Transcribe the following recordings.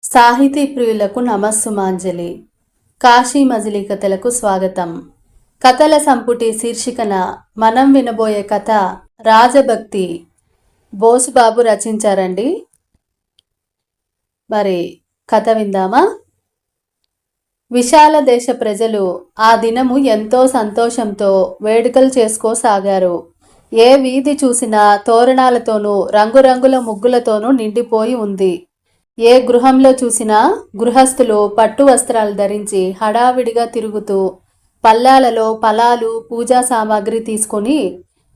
సాహితీ ప్రియులకు నమస్సుమాంజలి. కాశీ మజిలీ కథలకు స్వాగతం. కథల సంపుటి శీర్షికన మనం వినబోయే కథ రాజభక్తి. బోసుబాబు రచించారండి. మరి కథ విందామా? విశాల దేశ ప్రజలు ఆ దినము ఎంతో సంతోషంతో వేడుకలు చేసుకోసాగారు. ఏ వీధి చూసినా తోరణాలతోనూ రంగురంగుల ముగ్గులతోనూ నిండిపోయి ఉంది. ఏ గృహంలో చూసినా గృహస్థులు పట్టు వస్త్రాలు ధరించి హడావిడిగా తిరుగుతూ పల్లాలలో ఫలాలు పూజా సామాగ్రి తీసుకుని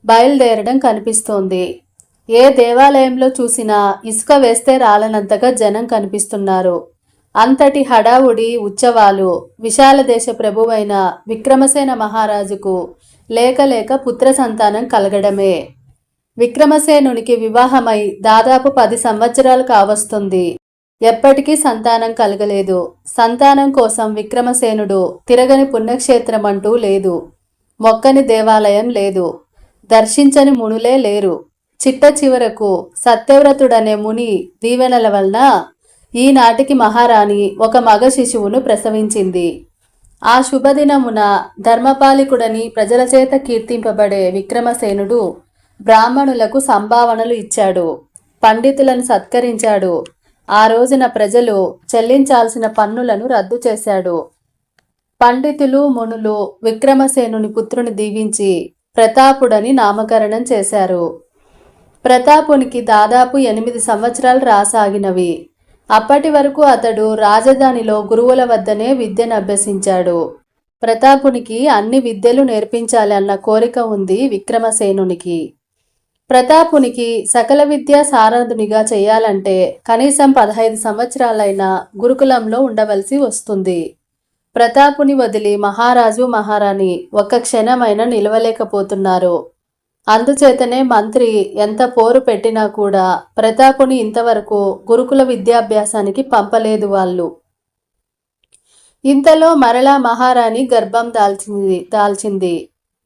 బయలుదేరడం కనిపిస్తోంది. ఏ దేవాలయంలో చూసినా ఇసుక వేస్తే రాలనంతగా జనం కనిపిస్తున్నారు. అంతటి హడావుడి ఉత్సవాలు విశాల దేశ ప్రభువైన విక్రమసేన మహారాజుకు లేక లేక పుత్ర సంతానం కలగడమే. విక్రమసేనునికి వివాహమై దాదాపు 10 సంవత్సరాలు కావస్తుంది. ఎప్పటికీ సంతానం కలగలేదు. సంతానం కోసం విక్రమసేనుడు తిరగని పుణ్యక్షేత్రం అంటూ లేదు. మొక్కని దేవాలయం లేదు. దర్శించని మునులే లేరు. చిట్ట చివరకు సత్యవ్రతుడనే ముని దీవెనల వలన ఈనాటికి మహారాణి ఒక మగ శిశువును ప్రసవించింది. ఆ శుభదినమున ధర్మపాలికుడని ప్రజల చేత కీర్తింపబడే విక్రమసేనుడు బ్రాహ్మణులకు సంభావనలు ఇచ్చాడు. పండితులను సత్కరించాడు. ఆ రోజున ప్రజలు చెల్లించాల్సిన పన్నులను రద్దు చేశాడు. పండితులు మునులు విక్రమసేనుని పుత్రుని దీవించి ప్రతాపుడని నామకరణం చేశారు. ప్రతాపునికి దాదాపు 8 సంవత్సరాలు రాసాగినవి. అప్పటి వరకు అతడు రాజధానిలో గురువుల వద్దనే విద్యను అభ్యసించాడు. ప్రతాపునికి అన్ని విద్యలు నేర్పించాలి అన్న కోరిక ఉంది విక్రమసేనునికి. ప్రతాపునికి సకల విద్యా సారథునిగా చేయాలంటే కనీసం 15 సంవత్సరాలైనా గురుకులంలో ఉండవలసి వస్తుంది. ప్రతాపుని వదిలి మహారాజు మహారాణి ఒక్క క్షణమైనా నిలవలేకపోతున్నారు. అందుచేతనే మంత్రి ఎంత పోరు పెట్టినా కూడా ప్రతాపుని ఇంతవరకు గురుకుల విద్యాభ్యాసానికి పంపలేదు వాళ్ళు. ఇంతలో మరలా మహారాణి గర్భం దాల్చింది.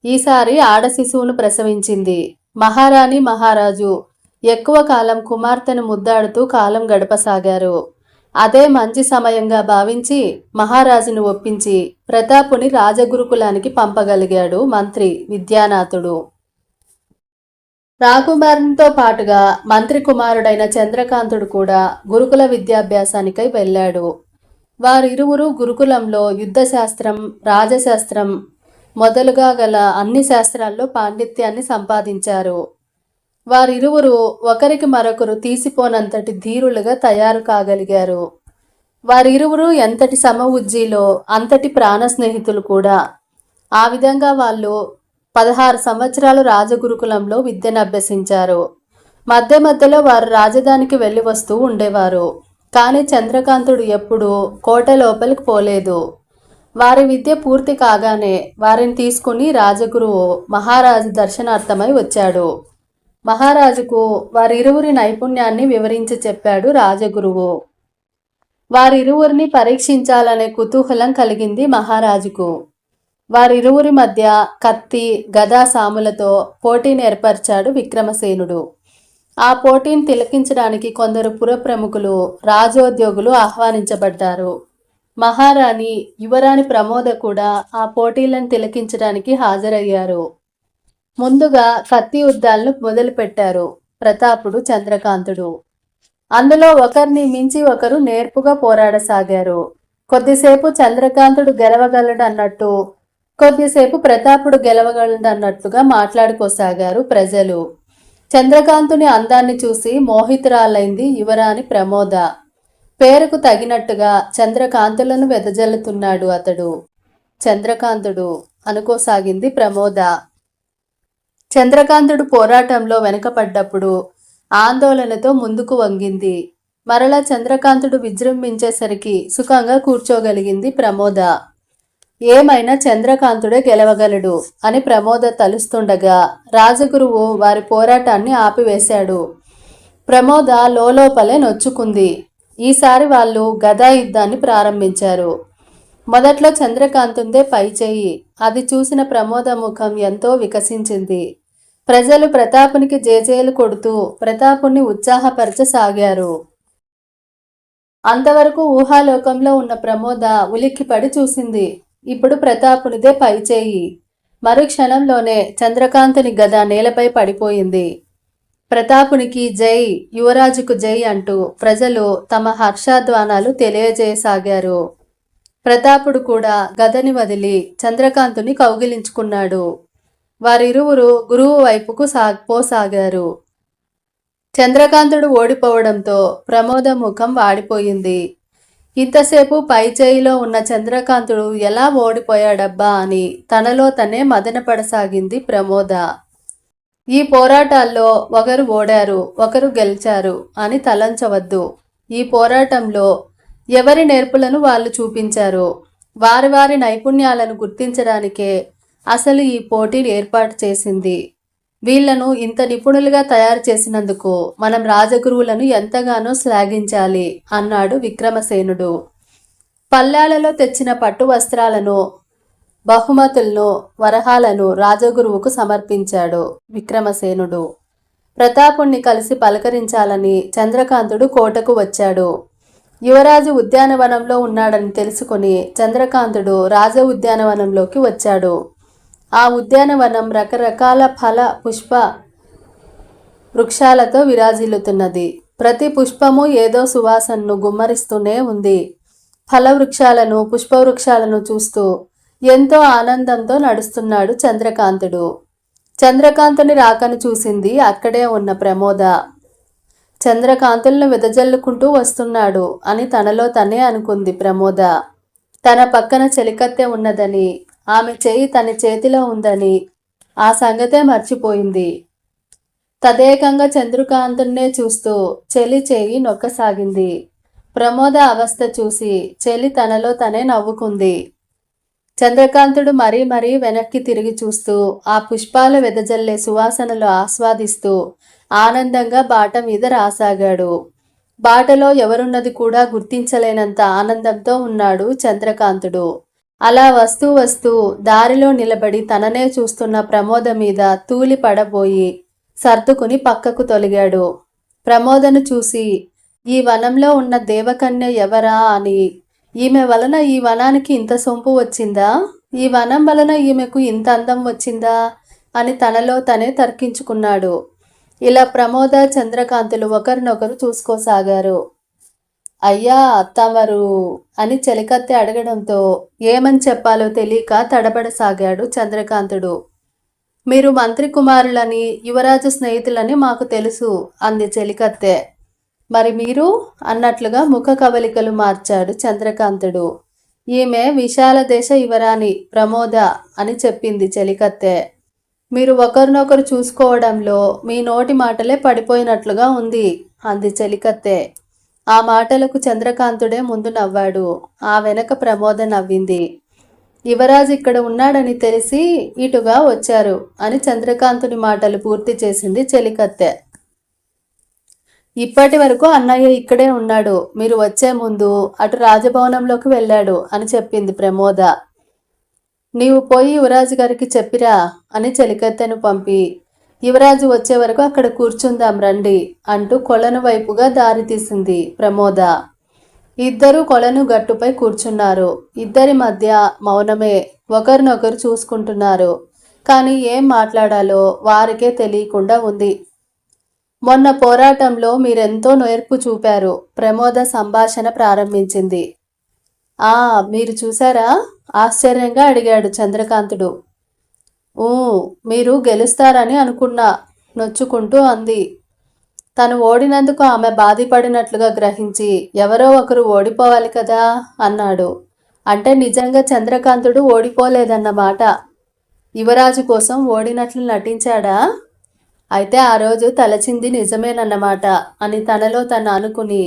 ఈసారి ఆడ శిశువును ప్రసవించింది. మహారాణి మహారాజు ఎక్కువ కాలం కుమార్తెను ముద్దాడుతూ కాలం గడపసాగారు. అదే మంచి సమయంగా భావించి మహారాజును ఒప్పించి ప్రతాపుని రాజగురుకులానికి పంపగలిగాడు మంత్రి విద్యానాథుడు. రాకుమారునితో పాటుగా మంత్రి కుమారుడైన చంద్రకాంతుడు కూడా గురుకుల విద్యాభ్యాసానికై వెళ్ళాడు. వారిరువురు గురుకులంలో యుద్ధశాస్త్రం, రాజశాస్త్రం మొదలుగా గల అన్ని శాస్త్రాల్లో పాండిత్యాన్ని సంపాదించారు. వారిరువురు ఒకరికి మరొకరు తీసిపోనంతటి ధీరులుగా తయారు కాగలిగారు. వారిరువురు ఎంతటి సమఉజ్జీలో అంతటి ప్రాణ స్నేహితులు కూడా. ఆ విధంగా వాళ్ళు 16 సంవత్సరాలు రాజగురుకులంలో విద్యను అభ్యసించారు. మధ్య మధ్యలో వారు రాజధానికి వెళ్ళి వస్తూ ఉండేవారు. కానీ చంద్రకాంతుడు ఎప్పుడూ కోట లోపలికి పోలేదు. వారి విద్య పూర్తి కాగానే వారిని తీసుకుని రాజగురువు మహారాజు దర్శనార్థమై వచ్చాడు. మహారాజుకు వారిరువురి నైపుణ్యాన్ని వివరించి చెప్పాడు రాజగురువు. వారిరువురిని పరీక్షించాలనే కుతూహలం కలిగింది మహారాజుకు. వారిరువురి మధ్య కత్తి గదా సాములతో పోటీని ఏర్పరిచాడు విక్రమసేనుడు. ఆ పోటీని తిలకించడానికి కొందరు పురప్రముఖులు, రాజోద్యోగులు ఆహ్వానించబడ్డారు. మహారాణి యువరాణి ప్రమోద కూడా ఆ పోటీలను తిలకించడానికి హాజరయ్యారు. ముందుగా కత్తి యుద్ధాలను మొదలుపెట్టారు ప్రతాపుడు, చంద్రకాంతుడు. అందులో ఒకరిని మించి ఒకరు నేర్పుగా పోరాడసాగారు. కొద్దిసేపు చంద్రకాంతుడు గెలవగలడన్నట్టు, కొద్దిసేపు ప్రతాపుడు గెలవగలడన్నట్టుగా మాట్లాడుకోసాగారు ప్రజలు. చంద్రకాంతుని అందాన్ని చూసి మోహితురాలైంది యువరాణి ప్రమోద. పేరుకు తగినట్టుగా చంద్రకాంతులను వెదజల్లుతున్నాడు అతడు, చంద్రకాంతుడు అనుకోసాగింది ప్రమోద. చంద్రకాంతుడు పోరాటంలో వెనకపడ్డప్పుడు ఆందోళనతో ముందుకు వంగింది. మరలా చంద్రకాంతుడు విజృంభించేసరికి సుఖంగా కూర్చోగలిగింది ప్రమోద. ఏమైనా చంద్రకాంతుడే గెలవగలడు అని ప్రమోద తలుస్తుండగా రాజగురువు వారి పోరాటాన్ని ఆపివేశాడు. ప్రమోద లోపలే నొచ్చుకుంది. ఈసారి వాళ్ళు గదా యుద్ధాన్ని ప్రారంభించారు. మొదట్లో చంద్రకాంతుందే పైచేయి. అది చూసిన ప్రమోద ముఖం ఎంతో వికసించింది. ప్రజలు ప్రతాపునికి జేజేలు కొడుతూ ప్రతాపుని ఉత్సాహపరచసాగారు. అంతవరకు ఊహాలోకంలో ఉన్న ప్రమోద ఉలిక్కిపడి చూసింది. ఇప్పుడు ప్రతాపునిదే పైచేయి. మరుక్షణంలోనే చంద్రకాంతుని గద నేలపై పడిపోయింది. ప్రతాపునికి జై, యువరాజుకు జై అంటూ ప్రజలు తమ హర్షాధ్వానాలు తెలియజేయసాగారు. ప్రతాపుడు కూడా గదని వదిలి చంద్రకాంతుని కౌగిలించుకున్నాడు. వారిరువురు గురువు వైపుకు పోసాగారు. చంద్రకాంతుడు ఓడిపోవడంతో ప్రమోద ముఖం వాడిపోయింది. ఇంతసేపు పైచేయిలో ఉన్న చంద్రకాంతుడు ఎలా ఓడిపోయాడబ్బా అని తనలో తనే మదనపడసాగింది ప్రమోద. ఈ పోరాటాల్లో ఒకరు ఓడారు, ఒకరు గెలిచారు అని తలంచవద్దు. ఈ పోరాటంలో ఎవరి నేర్పులను వాళ్ళు చూపించారు. వారి వారి నైపుణ్యాలను గుర్తించడానికే అసలు ఈ పోటీని ఏర్పాటు చేసింది. వీళ్లను ఇంత నిపుణులుగా తయారు చేసినందుకు మనం రాజగురువులను ఎంతగానో శ్లాఘించాలి అన్నాడు విక్రమసేనుడు. పల్లాలలో తెచ్చిన పట్టు వస్త్రాలను, బహుమతులను, వరహాలను రాజగురువుకు సమర్పించాడు విక్రమసేనుడు. ప్రతాపుణ్ణి కలిసి పలకరించాలని చంద్రకాంతుడు కోటకు వచ్చాడు. యువరాజు ఉద్యానవనంలో ఉన్నాడని తెలుసుకుని చంద్రకాంతుడు రాజ ఉద్యానవనంలోకి వచ్చాడు. ఆ ఉద్యానవనం రకరకాల ఫల పుష్ప వృక్షాలతో విరాజిల్లుతున్నది. ప్రతి పుష్పము ఏదో సువాసనను గుమ్మరిస్తూనే ఉంది. ఫల వృక్షాలను, పుష్పవృక్షాలను చూస్తూ ఎంతో ఆనందంతో నడుస్తున్నాడు చంద్రకాంతుడు. చంద్రకాంతుని రాకను చూసింది అక్కడే ఉన్న ప్రమోద. చంద్రకాంతులను వెదజల్లుకుంటూ వస్తున్నాడు అని తనలో తనే అనుకుంది ప్రమోద. తన పక్కన చెలికత్తె ఉన్నదని, ఆమె చేయి తన చేతిలో ఉందని ఆ సంగతే మర్చిపోయింది. తదేకంగా చంద్రకాంతున్నే చూస్తూ చెలి చేయి నొక్కసాగింది. ప్రమోద అవస్థ చూసి చెలి తనలో తనే నవ్వుకుంది. చంద్రకాంతుడు మరీ మరీ వెనక్కి తిరిగి చూస్తూ ఆ పుష్పాలు వెదజల్లే సువాసనలు ఆస్వాదిస్తూ ఆనందంగా బాట మీద రాసాగాడు. బాటలో ఎవరున్నది కూడా గుర్తించలేనంత ఆనందంతో ఉన్నాడు చంద్రకాంతుడు. అలా వస్తూ వస్తూ దారిలో నిలబడి తననే చూస్తున్న ప్రమోద మీద తూలి పడబోయి సర్దుకుని పక్కకు తొలిగాడు. ప్రమోదను చూసి ఈ వనంలో ఉన్న దేవకన్య ఎవరా అని, ఈమె వలన ఈ వనానికి ఇంత సొంపు వచ్చిందా, ఈ వనం వలన ఈమెకు ఇంత అందం వచ్చిందా అని తనలో తనే తర్కించుకున్నాడు. ఇలా ప్రమోద, చంద్రకాంతులు ఒకరినొకరు చూసుకోసాగారు. అయ్యా తమరు అని చెలికత్తె అడగడంతో ఏమని చెప్పాలో తెలియక తడబడసాగాడు చంద్రకాంతుడు. మీరు మంత్రి కుమారులని, యువరాజు స్నేహితులని మాకు తెలుసు అంది చెలికత్తె. మరి మీరు అన్నట్లుగా ముఖ కవలికలు మార్చాడు చంద్రకాంతుడు. ఈమె విశాల దేశ యువరాణి ప్రమోద అని చెప్పింది చెలికత్తె. మీరు ఒకరినొకరు చూసుకోవడంలో మీ నోటి మాటలే పడిపోయినట్లుగా ఉంది అంది చెలికత్తె. ఆ మాటలకు చంద్రకాంతుడే ముందు నవ్వాడు. ఆ వెనక ప్రమోద నవ్వింది. యువరాజు ఇక్కడ ఉన్నాడని తెలిసి ఇటుగా వచ్చారు అని చంద్రకాంతుని మాటలు పూర్తి చేసింది చెలికత్తె. ఇప్పటి వరకు అన్నయ్య ఇక్కడే ఉన్నాడు, మీరు వచ్చే ముందు అటు రాజభవనంలోకి వెళ్ళాడు అని చెప్పింది ప్రమోద. నీవు పోయి యువరాజు గారికి చెప్పిరా అని చెలికత్తెను పంపి, యువరాజు వచ్చే వరకు అక్కడ కూర్చుందాం రండి అంటూ కొలను వైపుగా దారి తీసింది ప్రమోద. ఇద్దరు కొలను గట్టుపై కూర్చున్నారు. ఇద్దరి మధ్య మౌనమే. ఒకరినొకరు చూసుకుంటున్నారు. కానీ ఏం మాట్లాడాలో వారికే తెలియకుండా ఉంది. మొన్న పోరాటంలో మీరెంతో నేర్పు చూపారు. ప్రమోద సంభాషణ ప్రారంభించింది. మీరు చూసారా ఆశ్చర్యంగా అడిగాడు చంద్రకాంతుడు. మీరు గెలుస్తారని అనుకున్నా నొచ్చుకుంటూ అంది. తను ఓడినందుకు ఆమె బాధపడినట్లుగా గ్రహించి ఎవరో ఒకరు ఓడిపోవాలి కదా అన్నాడు. అంటే నిజంగా చంద్రకాంతుడు ఓడిపోలేదన్నమాట. యువరాజు కోసం ఓడినట్లు నటించాడా? అయితే ఆ రోజు తలచింది నిజమేనన్నమాట అని తనలో తను అనుకుని,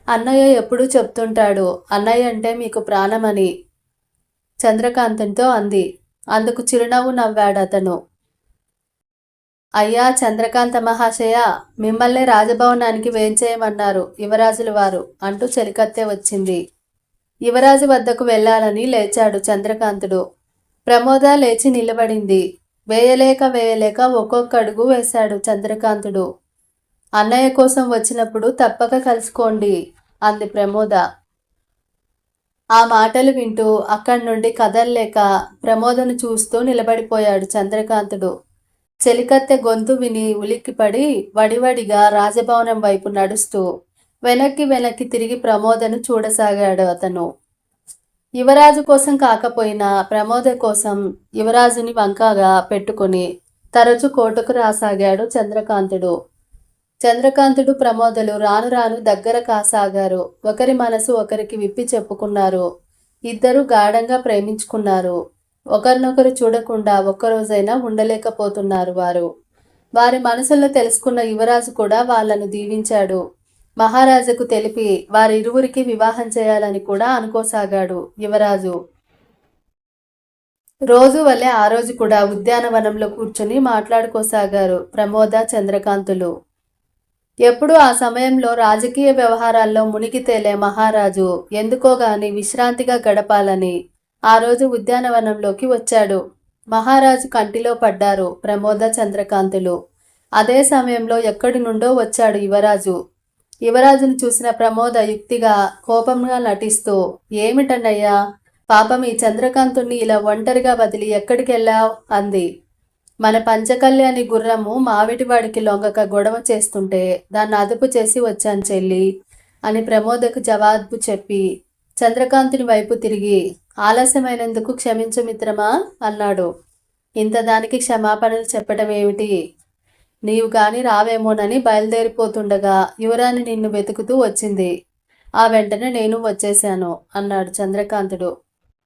అన్నయ్య ఎప్పుడూ చెప్తుంటాడు అన్నయ్య అంటే మీకు ప్రాణమని చంద్రకాంతంతో అంది. అందుకు చిరునవ్వు నవ్వాడతను. అయ్యా చంద్రకాంత మహాశయ, మిమ్మల్నే రాజభవనానికి వేంచేయమన్నారు యువరాజుల వారు అంటూ చెలికత్తె వచ్చింది. యువరాజు వద్దకు వెళ్ళాలని లేచాడు చంద్రకాంతుడు. ప్రమోద లేచి నిలబడింది. వేయలేక ఒక్కొక్క అడుగు వేశాడు చంద్రకాంతుడు. అన్నయ్య కోసం వచ్చినప్పుడు తప్పక కలుసుకోండి అంది ప్రమోద. ఆ మాటలు వింటూ అక్కడి నుండి కదల్లేక ప్రమోదను చూస్తూ నిలబడిపోయాడు చంద్రకాంతుడు. చెలికత్తె గొంతు విని ఉలిక్కిపడి వడివడిగా రాజభవనం వైపు నడుస్తూ వెనక్కి వెనక్కి తిరిగి ప్రమోదను చూడసాగాడు అతను. యువరాజు కోసం కాకపోయినా ప్రమోద కోసం యువరాజుని వంకగా పెట్టుకుని తరచు కోటకు రాసాగాడు చంద్రకాంతుడు. చంద్రకాంతుడు ప్రమోదలు రాను రాను దగ్గర కాసాగారు. ఒకరి మనసు ఒకరికి విప్పి చెప్పుకున్నారు. ఇద్దరు గాఢంగా ప్రేమించుకున్నారు. ఒకరినొకరు చూడకుండా ఒక్కరోజైనా ఉండలేకపోతున్నారు వారు. వారి మనసుల్లో తెలుసుకున్న యువరాజు కూడా వాళ్లను దీవించాడు. మహారాజుకు తెలిపి వారిరువురికి వివాహం చేయాలని కూడా అనుకోసాగాడు యువరాజు. రోజు వల్లే ఆ రోజు కూడా ఉద్యానవనంలో కూర్చుని మాట్లాడుకోసాగారు ప్రమోద చంద్రకాంతులు. ఎప్పుడూ ఆ సమయంలో రాజకీయ వ్యవహారాల్లో మునిగి తేలే మహారాజు ఎందుకోగాని విశ్రాంతిగా గడపాలని ఆ రోజు ఉద్యానవనంలోకి వచ్చాడు. మహారాజు కంటిలో పడ్డారు ప్రమోద చంద్రకాంతులు. అదే సమయంలో ఎక్కడి నుండో వచ్చాడు యువరాజు. యువరాజును చూసిన ప్రమోద యుక్తిగా కోపంగా నటిస్తూ, ఏమిటన్నయ్యా, పాపం ఈ చంద్రకాంతుణ్ణి ఇలా ఒంటరిగా వదిలి ఎక్కడికెళ్ళావ్ అంది. మన పంచకళ్యాణి గుర్రము మావిటివాడికి లొంగక గొడవ చేస్తుంటే దాన్ని అదుపు చేసి వచ్చాను చెల్లి అని ప్రమోదకు జవాబు చెప్పి చంద్రకాంతుని వైపు తిరిగి, ఆలస్యమైనందుకు క్షమించు మిత్రమా అన్నాడు. ఇంత దానికి క్షమాపణలు చెప్పడం ఏమిటి? నీవు గాని రావేమోనని బయలుదేరిపోతుండగా యువరాణి నిన్ను వెతుకుతూ వచ్చింది. ఆ వెంటనే నేను వచ్చేశాను అన్నాడు చంద్రకాంతుడు.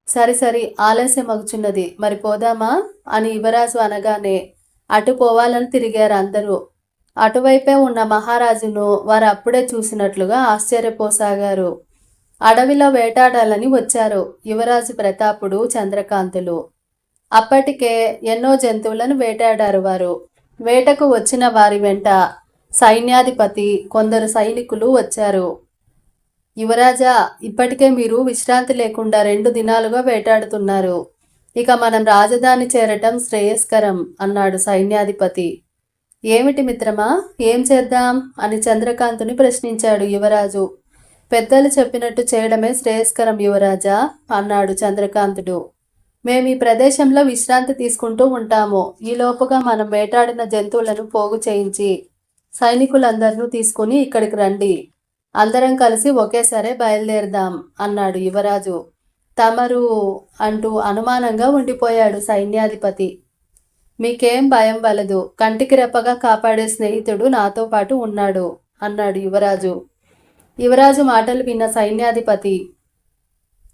సరి ఆలస్యమగుచున్నది, మరి పోదామా అని యువరాజు అనగానే అటు పోవాలని తిరిగారు అందరూ. అటువైపే ఉన్న మహారాజును వారు అప్పుడే చూసినట్లుగా ఆశ్చర్యపోసాగారు. అడవిలో వేటాడాలని వచ్చారు యువరాజు ప్రతాపుడు చంద్రకాంతులు. అప్పటికే ఎన్నో జంతువులను వేటాడారు వారు. వేటకు వచ్చిన వారి వెంట సైన్యాధిపతి కొందరు సైనికులు వచ్చారు. యువరాజా, ఇప్పటికే మీరు విశ్రాంతి లేకుండా 2 దినాలుగా వేటాడుతున్నారు. ఇక మనం రాజధాని చేరటం శ్రేయస్కరం అన్నాడు సైన్యాధిపతి. ఏమిటి మిత్రమా, ఏం చేద్దాం అని చంద్రకాంతుని ప్రశ్నించాడు యువరాజు. పెద్దలు చెప్పినట్టు చేయడమే శ్రేయస్కరం యువరాజా అన్నాడు చంద్రకాంతుడు. మేము ఈ ప్రదేశంలో విశ్రాంతి తీసుకుంటూ ఉంటాము. ఈలోపుగా మనం వేటాడిన జంతువులను పోగు చేయించి సైనికులందరినూ తీసుకుని ఇక్కడికి రండి. అందరం కలిసి ఒకేసారి బయలుదేరదాం అన్నాడు యువరాజు. తమరు అంటూ అనుమానంగా ఉండిపోయాడు సైన్యాధిపతి. మీకేం భయం వలదు, కంటికి రెప్పగా కాపాడే స్నేహితుడు నాతో పాటు ఉన్నాడు అన్నాడు యువరాజు. యువరాజు మాటలు విన్న సైన్యాధిపతి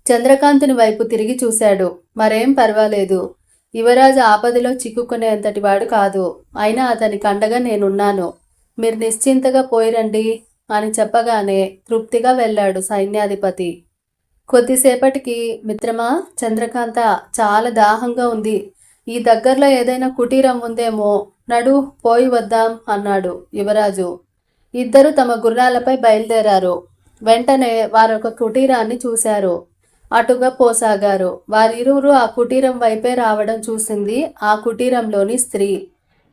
చంద్రకాంతుని వైపు తిరిగి చూశాడు. మరేం పర్వాలేదు, యువరాజు ఆపదలో చిక్కుకునేంతటి వాడు కాదు. అయినా అతనికి అండగా నేనున్నాను. మీరు నిశ్చింతగా పోయిరండి అని చెప్పగానే తృప్తిగా వెళ్ళాడు సైన్యాధిపతి. కొద్దిసేపటికి, మిత్రమా చంద్రకాంత, చాలా దాహంగా ఉంది. ఈ దగ్గరలో ఏదైనా కుటీరం ఉందేమో, నడు పోయి వద్దాం అన్నాడు యువరాజు. ఇద్దరు తమ గుర్రాలపై బయలుదేరారు. వెంటనే వారొక కుటీరాన్ని చూశారు. అటుగా పోసాగారు. వారిరువురు ఆ కుటీరం వైపే రావడం చూసింది ఆ కుటీరంలోని స్త్రీ.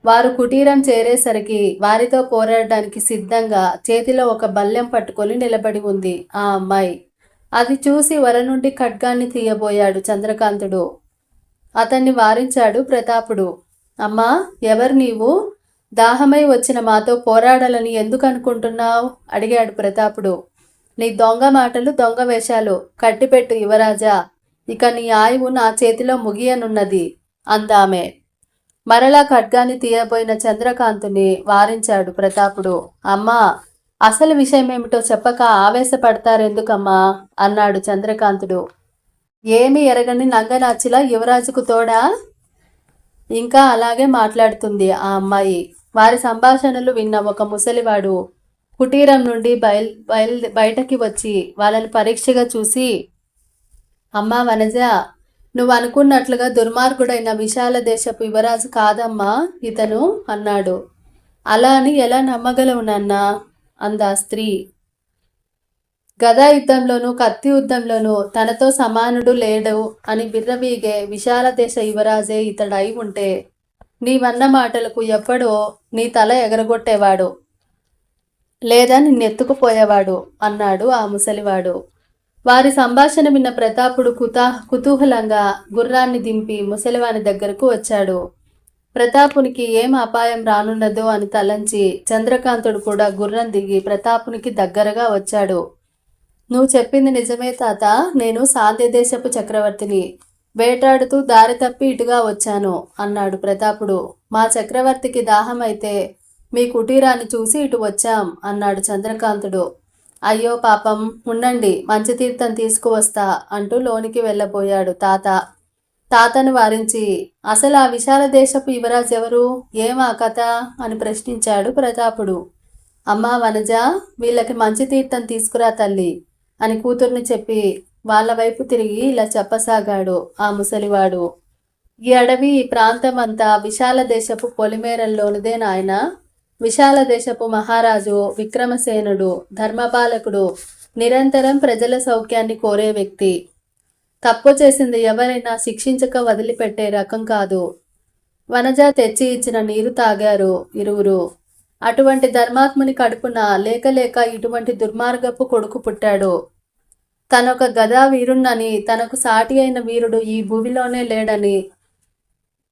వారు కుటీరం చేరేసరికి వారితో పోరాడడానికి సిద్ధంగా చేతిలో ఒక బల్లెం పట్టుకొని నిలబడి ఉంది ఆ అమ్మాయి. అది చూసి వర నుండి ఖడ్గాన్ని తీయబోయాడు చంద్రకాంతుడు. అతన్ని వారించాడు ప్రతాపుడు. అమ్మా, ఎవరు నీవు? దాహమై వచ్చిన మాతో పోరాడాలని ఎందుకు అనుకుంటున్నావు అడిగాడు ప్రతాపుడు. నీ దొంగ మాటలు, దొంగ వేషాలు కట్టిపెట్టు యువరాజా. ఇక నీ ఆయువు నా చేతిలో ముగియనున్నది అందామె. మరలా ఖడ్గాన్ని తీయబోయిన చంద్రకాంతుని వారించాడు ప్రతాపుడు. అమ్మా, అసలు విషయమేమిటో చెప్పక ఆవేశపడతారెందుకమ్మా అన్నాడు చంద్రకాంతుడు. ఏమి ఎరగని నంగనాచిలా యువరాజుకు తోడా? ఇంకా అలాగే మాట్లాడుతుంది ఆ అమ్మాయి. వారి సంభాషణలు విన్న ఒక ముసలివాడు కుటీరం నుండి బయటకి వచ్చి వాళ్ళని పరీక్షగా చూసి, అమ్మా వనజ, నువ్వు అనుకున్నట్లుగా దుర్మార్గుడైన విశాల దేశపు యువరాజు కాదమ్మా ఇతను అన్నాడు. అలా అని ఎలా నమ్మగలవు నాన్నా అందా స్త్రీ. గదా యుద్ధంలోనూ కత్తి యుద్ధంలోనూ తనతో సమానుడు లేడు అని బిర్రవీగే విశాల దేశ యువరాజే ఇతడై ఉంటే నీవన్న మాటలకు ఎప్పుడో నీ తల ఎగరగొట్టేవాడు. లేదా నిన్నెత్తుకుపోయేవాడు అన్నాడు ఆ ముసలివాడు. వారి సంభాషణ విన్న ప్రతాపుడు కుతూహలంగా గుర్రాన్ని దింపి ముసలివాని దగ్గరకు వచ్చాడు. ప్రతాపునికి ఏం అపాయం రానున్నదో అని తలంచి చంద్రకాంతుడు కూడా గుర్రం దిగి ప్రతాపునికి దగ్గరగా వచ్చాడు. నువ్వు చెప్పింది నిజమే తాత, నేను సాంధ్యదేశపు చక్రవర్తిని. వేటాడుతూ దారి తప్పి ఇటుగా వచ్చాను అన్నాడు ప్రతాపుడు. మా చక్రవర్తికి దాహం అయితే మీ కుటీరాన్ని చూసి ఇటు వచ్చాం అన్నాడు చంద్రకాంతుడు. అయ్యో పాపం, ఉండండి, మంచి తీర్థం తీసుకువస్తా అంటూ లోనికి వెళ్ళబోయాడు తాత. తాతను వారించి, అసలు ఆ విశాల దేశపు యువరాజు ఎవరు, ఏమా కథ అని ప్రశ్నించాడు ప్రతాపుడు. అమ్మా వనజ, వీళ్ళకి మంచి తీర్థం తీసుకురా తల్లి అని కూతుర్ని చెప్పి వాళ్ళ వైపు తిరిగి ఇలా చెప్పసాగాడు ఆ ముసలివాడు. ఈ అడవి, ఈ ప్రాంతం అంతా విశాల దేశపు పొలిమేరల్లోనిదే నాయన. విశాల దేశపు మహారాజు విక్రమసేనుడు, ధర్మపాలకుడు, నిరంతరం ప్రజల సౌఖ్యాన్ని కోరే వ్యక్తి. తప్పు చేసింది ఎవరైనా శిక్షించక వదిలిపెట్టే రకం కాదు. వనజ తెచ్చి ఇచ్చిన నీరు తాగారు ఇరువురు. అటువంటి ధర్మాత్ముని కడుపున లేక లేక ఇటువంటి దుర్మార్గపు కొడుకు పుట్టాడు. తనొక గదా వీరుణ్ణని, తనకు సాటి అయిన వీరుడు ఈ భూమిలోనే లేడని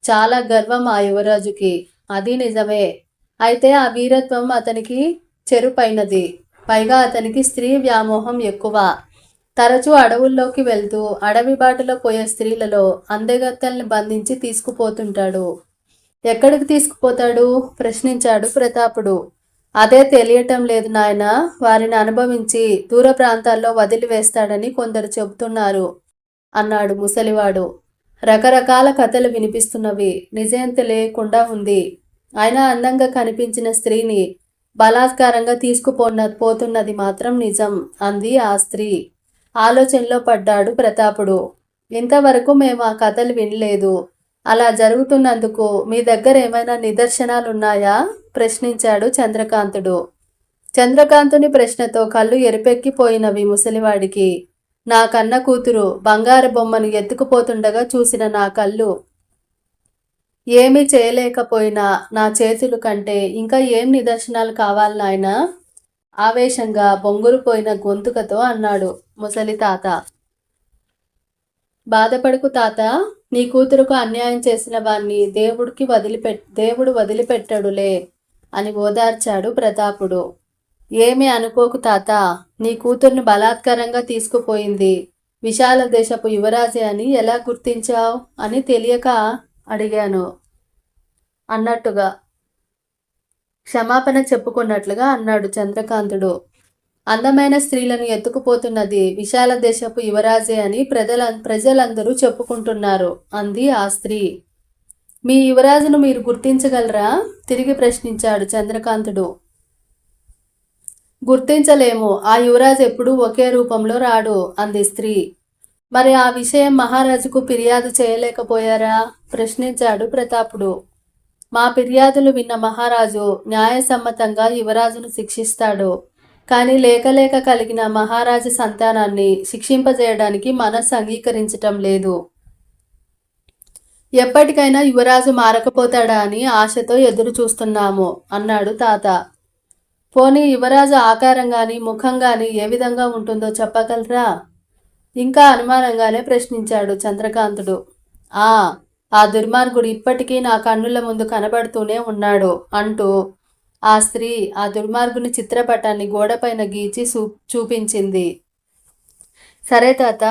చాలా గర్వం ఆ యువరాజుకి. అది నిజమే. అయితే ఆ వీరత్వం అతనికి చెరుపైనది. పైగా అతనికి స్త్రీ వ్యామోహం ఎక్కువ. తరచూ అడవుల్లోకి వెళ్తూ అడవి బాటలో పోయే స్త్రీలలో అందగత్తెల్ని బంధించి తీసుకుపోతుంటాడు. ఎక్కడికి తీసుకుపోతాడు ప్రశ్నించాడు ప్రతాపుడు. అదే తెలియటం లేదు నాయన. వారిని అనుభవించి దూర ప్రాంతాల్లో వదిలివేస్తాడని కొందరు చెబుతున్నారు అన్నాడు ముసలివాడు. రకరకాల కథలు వినిపిస్తున్నవి. నిజం తెలియకుండా ఉంది. అయినా అందంగా కనిపించిన స్త్రీని బలాత్కారంగా పోతున్నది మాత్రం నిజం అంది ఆ స్త్రీ. ఆలోచనలో పడ్డాడు ప్రతాపుడు. ఇంతవరకు మేము ఆ కథలు వినలేదు. అలా జరుగుతున్నందుకు మీ దగ్గర ఏమైనా నిదర్శనాలున్నాయా ప్రశ్నించాడు చంద్రకాంతుడు. చంద్రకాంతుని ప్రశ్నతో కళ్ళు ఎరిపెక్కిపోయినవి ముసలివాడికి. నా కన్న కూతురు బంగారు బొమ్మను ఎత్తుకుపోతుండగా చూసిన నా కళ్ళు ఏమీ చేయలేకపోయినా నా చేతులు కంటే ఇంకా ఏం నిదర్శనాలు కావాలి నాయనా? ఆవేశంగా బొంగురుపోయిన గొంతుకతో అన్నాడు ముసలి తాత. బాధపడుకు తాత, నీ కూతురుకు అన్యాయం చేసిన వాణ్ణి దేవుడు వదిలిపెట్టడులే అని ఓదార్చాడు ప్రతాపుడు. ఏమీ అనుకోకు తాత, నీ కూతుర్ని బలాత్కారంగా తీసుకుపోయింది విశాల దేశపు యువరాజే అని ఎలా గుర్తించావు అని తెలియక అడిగాను అన్నట్టుగా క్షమాపణ చెప్పుకున్నట్లుగా అన్నాడు చంద్రకాంతుడు. అందమైన స్త్రీలను ఎత్తుకుపోతున్నది విశాల దేశపు యువరాజే అని ప్రజలందరూ చెప్పుకుంటున్నారు అంది ఆ స్త్రీ. మీ యువరాజును మీరు గుర్తించగలరా తిరిగి ప్రశ్నించాడు చంద్రకాంతుడు. గుర్తించలేము. ఆ యువరాజు ఎప్పుడూ ఒకే రూపంలో రాడు అంది స్త్రీ. మరి ఆ విషయం మహారాజుకు ఫిర్యాదు చేయలేకపోయారా ప్రశ్నించాడు ప్రతాపుడు. మా ఫిర్యాదులు విన్న మహారాజు న్యాయసమ్మతంగా యువరాజును శిక్షిస్తాడు. కానీ లేక కలిగిన మహారాజు సంతానాన్ని శిక్షింపజేయడానికి మనస్సు అంగీకరించటం లేదు. ఎప్పటికైనా యువరాజు మారకపోతాడా అని ఆశతో ఎదురు చూస్తున్నాము అన్నాడు తాత. పోనీ యువరాజు ఆకారం గాని ముఖం గాని ఏ విధంగా ఉంటుందో చెప్పగలరా ఇంకా అనుమానంగానే ప్రశ్నించాడు చంద్రకాంతుడు. ఆ దుర్మార్గుడు ఇప్పటికీ నా కన్నుల ముందు కనబడుతూనే ఉన్నాడు అంటూ ఆ స్త్రీ ఆ దుర్మార్గుని చిత్రపటాన్ని గోడపైన గీచి చూపించింది. సరే తాత,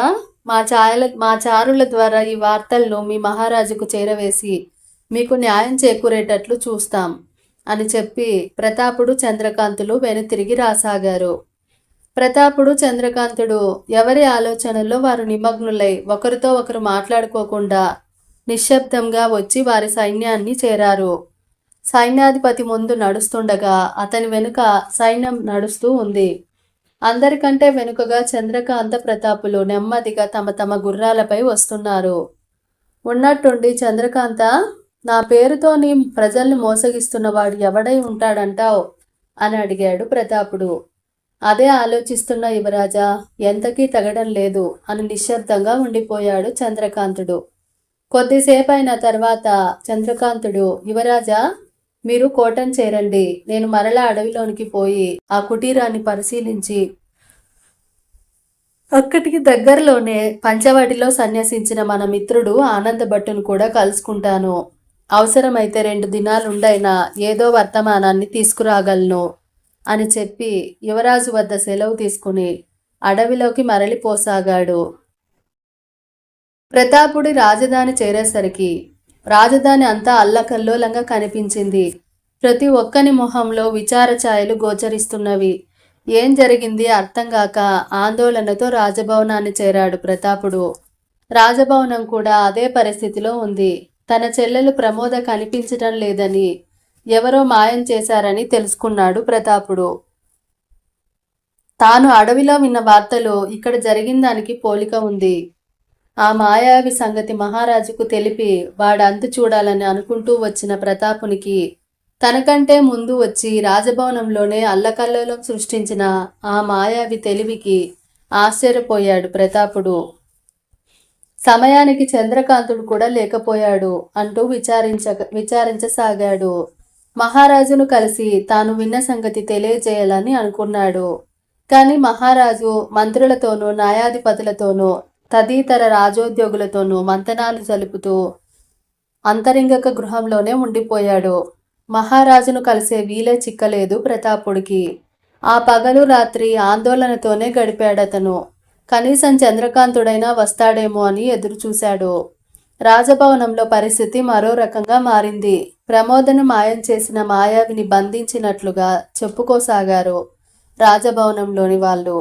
మా చారుల ద్వారా ఈ వార్తలను మీ మహారాజుకు చేరవేసి మీకు న్యాయం చేకూరేటట్లు చూస్తాం అని చెప్పి ప్రతాపుడు చంద్రకాంతులు వెనుతిరిగి రాసాగారు. ప్రతాపుడు చంద్రకాంతుడు ఎవరి ఆలోచనల్లో వారు నిమగ్నులై ఒకరితో ఒకరు మాట్లాడుకోకుండా నిశ్శబ్దంగా వచ్చి వారి సైన్యాన్ని చేరారు. సైన్యాధిపతి ముందు నడుస్తుండగా అతని వెనుక సైన్యం నడుస్తూ ఉంది. అందరికంటే వెనుకగా చంద్రకాంత ప్రతాపులు నెమ్మదిగా తమ తమ గుర్రాలపై వస్తున్నారు. ఉన్నట్టుండి చంద్రకాంత, నా పేరుతో నీ ప్రజల్ని మోసగిస్తున్నవాడు ఎవడై ఉంటాడంటావు అని అడిగాడు ప్రతాపుడు. అదే ఆలోచిస్తున్న యువరాజా, ఎంతకీ తగడం లేదు అని నిశ్శబ్దంగా ఉండిపోయాడు చంద్రకాంతుడు. కొద్దిసేపైన తర్వాత చంద్రకాంతుడు, యువరాజా, మీరు కోటను చేరండి. నేను మరలా అడవిలోనికి పోయి ఆ కుటీరాన్ని పరిశీలించి అక్కడికి దగ్గరలోనే పంచవటిలో సన్యసించిన మన మిత్రుడు ఆనందభట్టును కూడా కలుసుకుంటాను. అవసరమైతే 2 దినాలుండైనా ఏదో వర్తమానాన్ని తీసుకురాగలను అని చెప్పి యువరాజు వద్ద సెలవు తీసుకుని అడవిలోకి మరలిపోసాగాడు. ప్రతాపుడి రాజధాని చేరేసరికి రాజధాని అంతా అల్లకల్లోలంగా కనిపించింది. ప్రతి ఒక్కని మొహంలో విచార ఛాయలు గోచరిస్తున్నవి. ఏం జరిగింది అర్థం కాక ఆందోళనతో రాజభవనాన్ని చేరాడు ప్రతాపుడు. రాజభవనం కూడా అదే పరిస్థితిలో ఉంది. తన చెల్లెలు ప్రమోద కనిపించటం లేదని, ఎవరో మాయం చేశారని తెలుసుకున్నాడు ప్రతాపుడు. తాను అడవిలో విన్న వార్తలో ఇక్కడ జరిగిన దానికి పోలిక ఉంది. ఆ మాయావి సంగతి మహారాజుకు తెలిపి వాడంతు చూడాలని అనుకుంటూ వచ్చిన ప్రతాపునికి తనకంటే ముందు వచ్చి రాజభవనంలోనే అల్లకల్లోలం సృష్టించిన ఆ మాయావి తెలివికి ఆశ్చర్యపోయాడు ప్రతాపుడు. సమయానికి చంద్రకాంతుడు కూడా లేకపోయాడు అంటూ విచారించసాగాడు. మహారాజును కలిసి తాను విన్న సంగతి తెలియజేయాలని అనుకున్నాడు. కానీ మహారాజు మంత్రులతోనూ న్యాయాధిపతులతోనూ తదితర రాజోద్యోగులతోనూ మంతనాలు జలుపుతూ అంతరింగక గృహంలోనే ఉండిపోయాడు. మహారాజును కలిసే వీలే చిక్కలేదు ప్రతాపుడికి. ఆ పగలు రాత్రి ఆందోళనతోనే గడిపాడతను. కనీసం చంద్రకాంతుడైనా వస్తాడేమో అని ఎదురుచూశాడు. రాజభవనంలో పరిస్థితి మరో రకంగా మారింది. ప్రమోదను మాయం చేసిన మాయావిని బంధించినట్లుగా చెప్పుకోసాగారు రాజభవనంలోని వాళ్ళు.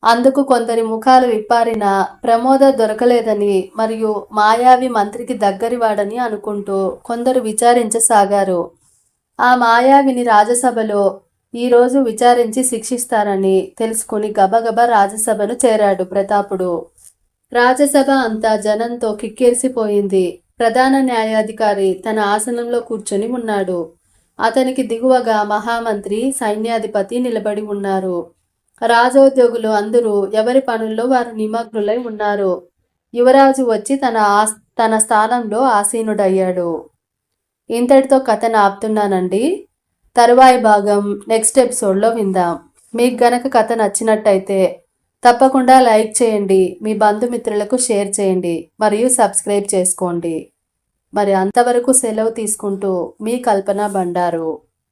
అందుకు కొందరి ముఖాలు విప్పారినా ప్రమోద దొరకలేదని మరియు మాయావి మంత్రికి దగ్గరివాడని అనుకుంటూ కొందరు విచారించసాగారు. ఆ మాయావిని రాజసభలో ఈరోజు విచారించి శిక్షిస్తారని తెలుసుకుని గబగబా రాజసభను చేరాడు ప్రతాపుడు. రాజసభ అంతా జనంతో కిక్కిరిసిపోయింది. ప్రధాన న్యాయాధికారి తన ఆసనంలో కూర్చొని ఉన్నాడు. అతనికి దిగువగా మహామంత్రి, సైన్యాధిపతి నిలబడి ఉన్నారు. రాజోద్యోగులు అందరూ ఎవరి పనుల్లో వారు నిమగ్నులై ఉన్నారు. యువరాజు వచ్చి తన స్థానంలో ఆసీనుడయ్యాడు. ఇంతటితో కథను ఆపుతున్నానండి. తరువాయి భాగం నెక్స్ట్ ఎపిసోడ్లో విందాం. మీకు గనక కథ నచ్చినట్టయితే తప్పకుండా లైక్ చేయండి, మీ బంధుమిత్రులకు షేర్ చేయండి మరియు సబ్స్క్రైబ్ చేసుకోండి. మరి అంతవరకు సెలవు తీసుకుంటూ మీ కల్పన బండారు.